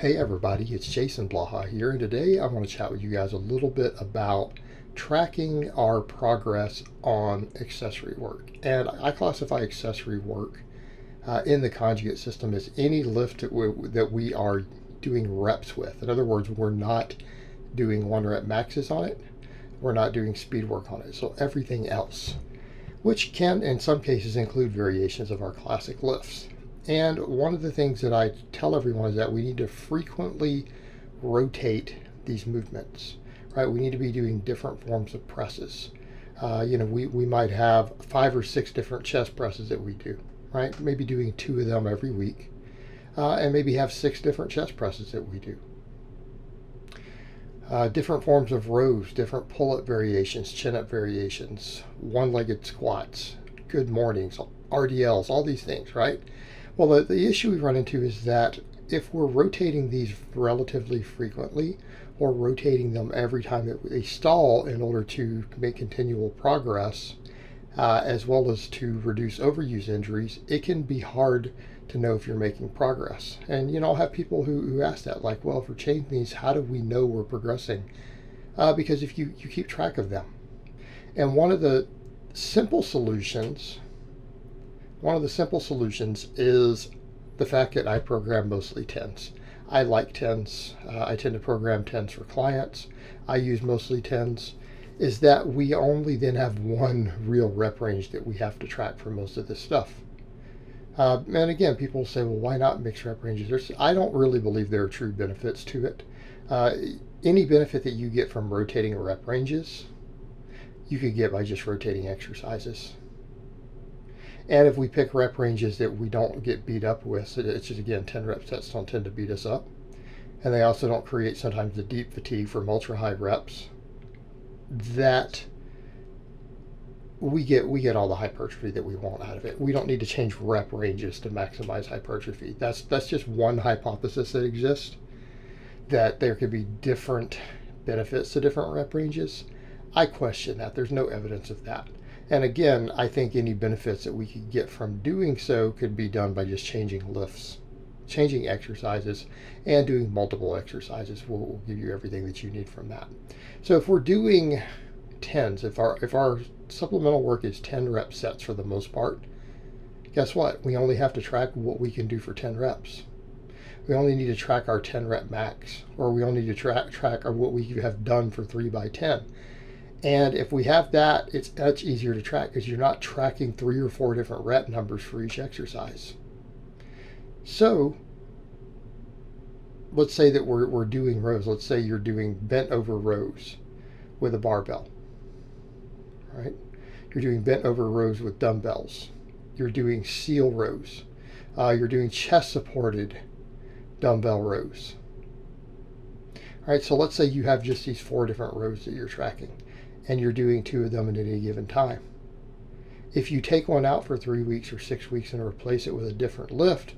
Hey everybody, it's Jason Blaha here, and today I want to chat with you guys a little bit about tracking our progress on accessory work. And I classify accessory work in the conjugate system as any lift that we are doing reps with. In other words, we're not doing 1 rep maxes on it, we're not doing speed work on it. So everything else, which can in some cases include variations of our classic lifts. And one of the things that I tell everyone is that we need to frequently rotate these movements, right? We need to be doing different forms of presses. We might have 5 or 6 different chest presses that we do, right? Maybe doing 2 of them every week, and maybe have 6 different chest presses that we do. Different forms of rows, different pull-up variations, chin-up variations, one-legged squats, good mornings, RDLs, all these things, right? Well, the issue we run into is that if we're rotating these relatively frequently, or rotating them every time that they stall in order to make continual progress, as well as to reduce overuse injuries, it can be hard to know if you're making progress. And I'll have people who ask that, like, well, if we're changing these, how do we know we're progressing? Because if you keep track of them. And one of the simple solutions is the fact that I program mostly 10s. I like 10s. I tend to program 10s for clients. I use mostly 10s. Is that we only then have one real rep range that we have to track for most of this stuff. And again, people say, well, why not mix rep ranges? I don't really believe there are true benefits to it. Any benefit that you get from rotating rep ranges, you could get by just rotating exercises. And if we pick rep ranges that we don't get beat up with, it's just, again, 10 rep sets don't tend to beat us up. And they also don't create sometimes the deep fatigue from ultra high reps, that we get all the hypertrophy that we want out of it. We don't need to change rep ranges to maximize hypertrophy. That's just one hypothesis that exists, that there could be different benefits to different rep ranges. I question that. There's no evidence of that. And again, I think any benefits that we could get from doing so could be done by just changing lifts, changing exercises, and doing multiple exercises will give you everything that you need from that. So if we're doing 10s, if our supplemental work is 10 rep sets for the most part, guess what? We only have to track what we can do for 10 reps. We only need to track our 10 rep max, or we only need to track what we have done for 3x10. And if we have that, it's much easier to track because you're not tracking 3 or 4 different rep numbers for each exercise. So let's say that we're doing rows. Let's say you're doing bent over rows with a barbell, right? You're doing bent over rows with dumbbells. You're doing seal rows. You're doing chest supported dumbbell rows. All right, so let's say you have just these 4 different rows that you're tracking, and you're doing 2 of them at any given time. If you take one out for 3 weeks or 6 weeks and replace it with a different lift,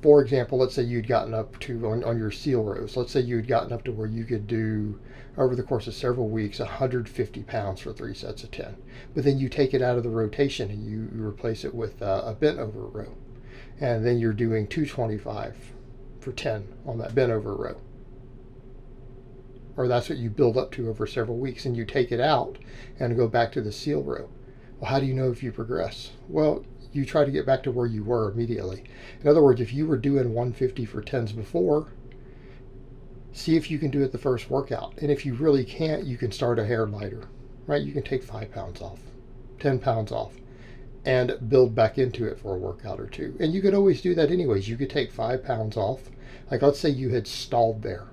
for example, let's say you'd gotten up to, on your seal rows, let's say you'd gotten up to where you could do, over the course of several weeks, 150 pounds for 3 sets of 10. But then you take it out of the rotation and you replace it with a bent over row. And then you're doing 225 for 10 on that bent over row. Or that's what you build up to over several weeks, and you take it out and go back to the seal row. Well, how do you know if you progress? Well, you try to get back to where you were immediately. In other words, if you were doing 150 for 10s before, see if you can do it the first workout. And if you really can't, you can start a hair lighter, right? You can take 5 pounds off, 10 pounds off, and build back into it for a workout or 2. And you could always do that anyways. You could take 5 pounds off. Like, let's say you had stalled there.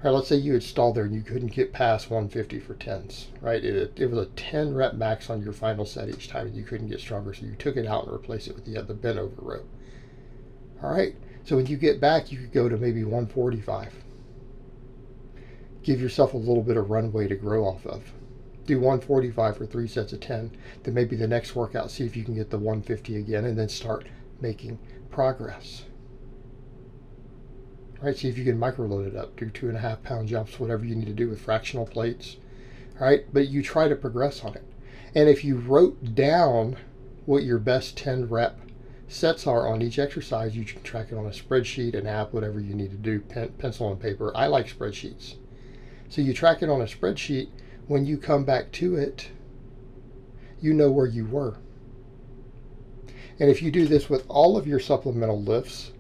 Right, let's say you had stalled there and you couldn't get past 150 for 10s, right? It was a 10 rep max on your final set each time, and you couldn't get stronger, so you took it out and replaced it with the bent over row. All right, so when you get back, you could go to maybe 145. Give yourself a little bit of runway to grow off of. Do 145 for 3 sets of 10, then maybe the next workout, see if you can get the 150 again, and then start making progress. Right, see if you can micro-load it up, do 2.5 pound jumps, whatever you need to do with fractional plates. All right, but you try to progress on it. And if you wrote down what your best 10 rep sets are on each exercise. You can track it on a spreadsheet, an app, whatever you need to do, pencil and paper. I like spreadsheets. So you track it on a spreadsheet. When you come back to it, you know where you were. And if you do this with all of your supplemental lifts,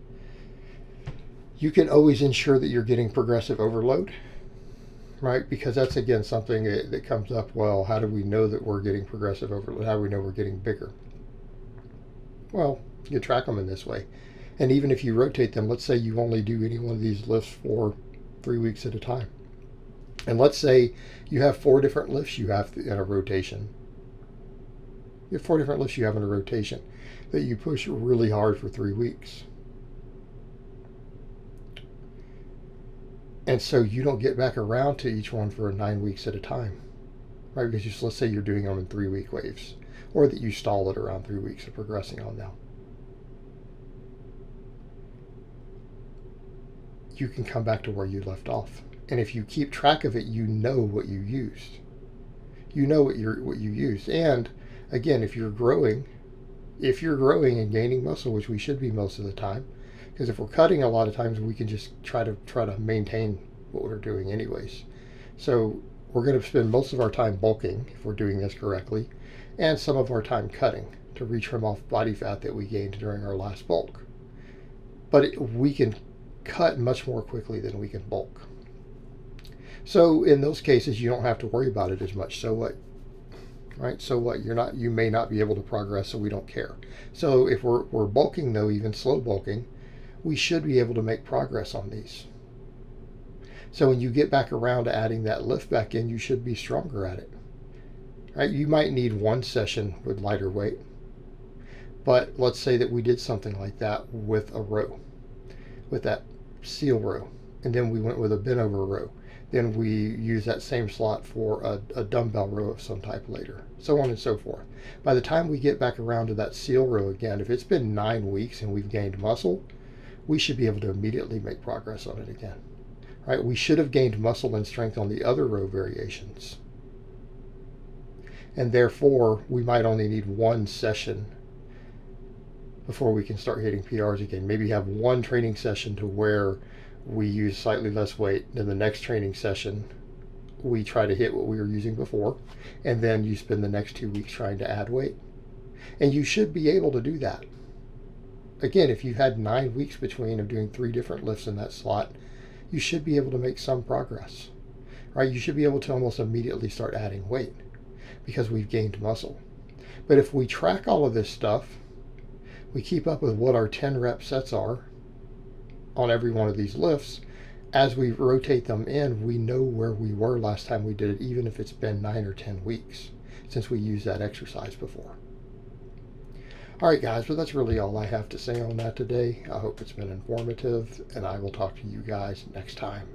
you can always ensure that you're getting progressive overload, right? Because that's, again, something that comes up. Well, how do we know that we're getting progressive overload? How do we know we're getting bigger? Well, you track them in this way. And even if you rotate them, let's say you only do any one of these lifts for 3 weeks at a time. And let's say you have 4 different lifts you have in a rotation. You have 4 different lifts you have in a rotation that you push really hard for 3 weeks. And so you don't get back around to each one for 9 weeks at a time, right? Because let's say you're doing them in 3-week waves, or that you stall it around 3 weeks of progressing on them. You can come back to where you left off. And if you keep track of it, you know what you used. You know what you used. And again, if you're growing and gaining muscle, which we should be most of the time, because if we're cutting, a lot of times we can just try to maintain what we're doing anyways. So we're going to spend most of our time bulking if we're doing this correctly, and some of our time cutting to retrim off body fat that we gained during our last bulk. But we can cut much more quickly than we can bulk. So in those cases, you don't have to worry about it as much. So what? Right? So what? You may not be able to progress, so we don't care. So if we're bulking, though, even slow bulking, we should be able to make progress on these. So when you get back around to adding that lift back in, you should be stronger at it. Right? You might need 1 session with lighter weight, but let's say that we did something like that with a row, with that seal row, and then we went with a bent over row. Then we use that same slot for a dumbbell row of some type later, so on and so forth. By the time we get back around to that seal row again, if it's been 9 weeks and we've gained muscle, we should be able to immediately make progress on it again. Right? We should have gained muscle and strength on the other row variations. And therefore, we might only need 1 session before we can start hitting PRs again. Maybe have 1 training session to where we use slightly less weight. Then the next training session, we try to hit what we were using before. And then you spend the next 2 weeks trying to add weight. And you should be able to do that. Again, if you had 9 weeks between of doing 3 different lifts in that slot, you should be able to make some progress. Right? You should be able to almost immediately start adding weight because we've gained muscle. But if we track all of this stuff, we keep up with what our 10 rep sets are on every one of these lifts. As we rotate them in, we know where we were last time we did it, even if it's been 9 or 10 weeks since we used that exercise before. All right, guys, well, that's really all I have to say on that today. I hope it's been informative, and I will talk to you guys next time.